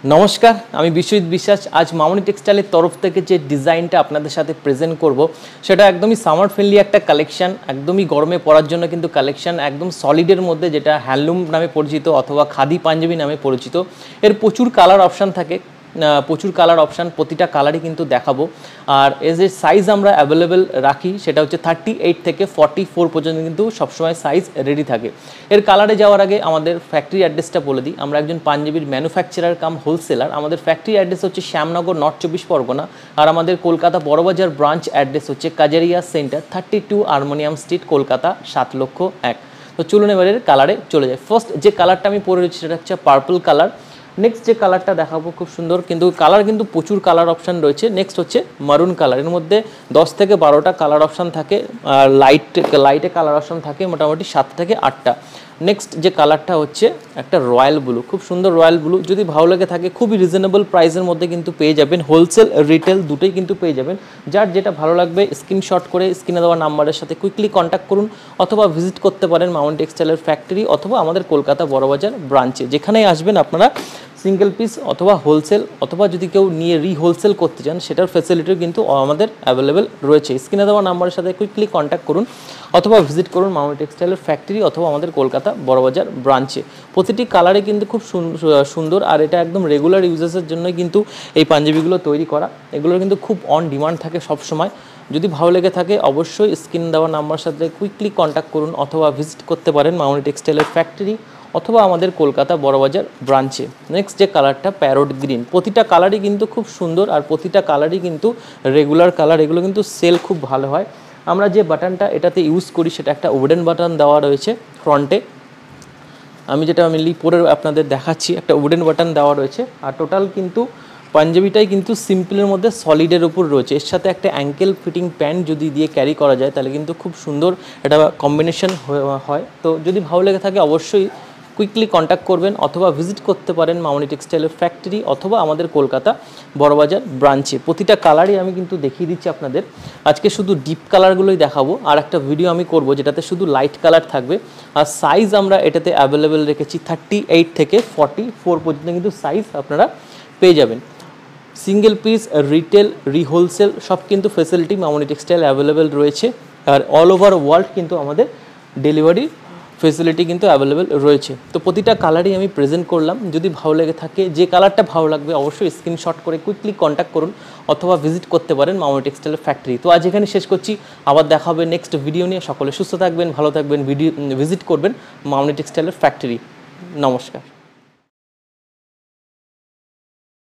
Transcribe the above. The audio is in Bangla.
নমস্কার, আমি বিশ্বজিৎ বিশ্বাস। আজ মামনি টেক্সটাইলের তরফ থেকে যে ডিজাইনটা আপনাদের সাথে প্রেজেন্ট করব সেটা একদমই সামার ফ্রেন্ডলি একটা কালেকশন, একদমই গরমে পরার জন্য কিন্তু কালেকশন, একদম সলিডের মধ্যে, যেটা হ্যান্ডলুম নামে পরিচিত অথবা খাদি পাঞ্জাবি নামে পরিচিত। এর প্রচুর কালার অপশান থাকে, প্রচুর কালার অপশান, প্রতিটা কালারই কিন্তু দেখাবো। আর এজ এর সাইজ আমরা অ্যাভেলেবেল রাখি, সেটা হচ্ছে 38 থেকে 44 পর্যন্ত কিন্তু সবসময় সাইজ রেডি থাকে। এর কালারে যাওয়ার আগে আমাদের ফ্যাক্টরি অ্যাড্রেসটা বলে দিই। আমরা একজন পাঞ্জাবির ম্যানুফ্যাকচারার কাম হোলসেলার। আমাদের ফ্যাক্টরি অ্যাড্রেস হচ্ছে শ্যামনগর, নর্থ 24 পরগনা। আর আমাদের কলকাতা বড়বাজার ব্রাঞ্চ অ্যাড্রেস হচ্ছে Kajaria centre, 32 harmonium street, Kolkata 7,01,000। তো চলুন এবারের কালারে চলে যায়। ফার্স্ট যে কালারটা আমি পরে রয়েছি সেটা হচ্ছে পার্পল কালার। নেক্সট যে কালারটা দেখাবো খুব সুন্দর, কিন্তু কালার কিন্তু প্রচুর কালার অপশান রয়েছে। নেক্সট হচ্ছে মারুন কালার। এর মধ্যে 10 থেকে 12টা কালার অপশান থাকে, আর লাইটে কালার অপশান থাকে মোটামুটি 7 থেকে 8টা। নেক্সট যে কালারটা হচ্ছে একটা রয়্যাল ব্লু, খুব সুন্দর রয়্যাল ব্লু। যদি ভালো লেগে থাকে খুবই রিজনেবল প্রাইসের মধ্যে কিন্তু পেয়ে যাবেন, হোলসেল রিটেল দুটোই কিন্তু পেয়ে যাবেন। যার যেটা ভালো লাগবে স্ক্রিনশট করে স্ক্রিনে দেওয়া নাম্বারের সাথে কুইকলি কন্ট্যাক্ট করুন, অথবা ভিজিট করতে পারেন মামনি টেক্সটাইলের ফ্যাক্টরি অথবা আমাদের কলকাতা বড়বাজার ব্রাঞ্চে। যেখানেই আসবেন আপনারা সিঙ্গেল পিস অথবা হোলসেল, অথবা যদি কেউ নিয়ে রিহোলসেল করতে চান সেটার ফ্যাসিলিটিও কিন্তু আমাদের অ্যাভেলেবেল রয়েছে। স্ক্রিনে দেওয়া নাম্বারের সাথে কুইকলি কন্ট্যাক্ট করুন অথবা ভিজিট করুন মামনি টেক্সটাইলের ফ্যাক্টরি অথবা আমাদের কলকাতা বড়বাজার ব্রাঞ্চে। প্রতিটি কালারে কিন্তু খুব সুন্দর, আর এটা একদম রেগুলার ইউজেসের জন্যই কিন্তু এই পাঞ্জাবিগুলো তৈরি করা। এগুলোর কিন্তু খুব অন ডিমান্ড থাকে সব সময়। যদি ভালো লেগে থাকে অবশ্যই স্ক্রিন দেওয়া নাম্বারের সাথে কুইকলি কন্ট্যাক্ট করুন অথবা ভিজিট করতে পারেন মামনি টেক্সটাইলের ফ্যাক্টরি অথবা আমাদের কলকাতা বড়বাজার ব্রাঞ্চে। নেক্সট যে কালারটা প্যারোট গ্রিন। প্রতিটা কালারই কিন্তু খুব সুন্দর, আর প্রতিটা কালারই কিন্তু রেগুলার কালার। এগুলো কিন্তু সেল খুব ভালো হয়। আমরা যে বাটনটা এটাতে ইউজ করি সেটা একটা উডেন বাটন দেওয়া রয়েছে ফ্রন্টে। আমি যেটা মেনলি পরে আপনাদের দেখাচ্ছি, একটা উডেন বাটন দেওয়া রয়েছে। আর টোটাল কিন্তু পাঞ্জাবিটাই কিন্তু সিম্পলের মধ্যে সলিডের উপর রয়েছে। এর সাথে একটা অ্যাঙ্কেল ফিটিং প্যান্ট যদি দিয়ে ক্যারি করা যায় তাহলে কিন্তু খুব সুন্দর এটা কম্বিনেশন হয়। তো যদি ভালো লেগে থাকে অবশ্যই কুইকলি কন্ট্যাক্ট করবেন অথবা ভিজিট করতে পারেন মামনি টেক্সটাইলের ফ্যাক্টরি অথবা আমাদের কলকাতা বড়বাজার ব্রাঞ্চে। প্রতিটা কালারই আমি কিন্তু দেখিয়ে দিচ্ছি আপনাদের। আজকে শুধু ডিপ কালারগুলোই দেখাবো, আর একটা ভিডিও আমি করব যেটাতে শুধু লাইট কালার থাকবে। আর সাইজ আমরা এটাতে অ্যাভেলেবেল রেখেছি 38 থেকে 44 পর্যন্ত কিন্তু সাইজ আপনারা পেয়ে যাবেন। সিঙ্গেল পিস, রিটেল, রিহোলসেল সব কিন্তু ফেসিলিটি মামনি টেক্সটাইল অ্যাভেলেবেল রয়েছে। আর অল ওভার ওয়ার্ল্ড কিন্তু আমাদের ডেলিভারি ফেসিলিটি কিন্তু অ্যাভেলেবেল রয়েছে। তো প্রতিটা কালারই আমি প্রেজেন্ট করলাম। যদি ভালো লেগে থাকে, যে কালারটা ভালো লাগবে অবশ্যই স্ক্রিনশট করে কুইকলি কন্ট্যাক্ট করুন অথবা ভিজিট করতে পারেন মামনি টেক্সটাইলের ফ্যাক্টরি। তো আজ এখানে শেষ করছি, আবার দেখা হবে নেক্সট ভিডিও নিয়ে। সকলে সুস্থ থাকবেন, ভালো থাকবেন, ভিজিট করবেন মামনি টেক্সটাইলের ফ্যাক্টরি। নমস্কার।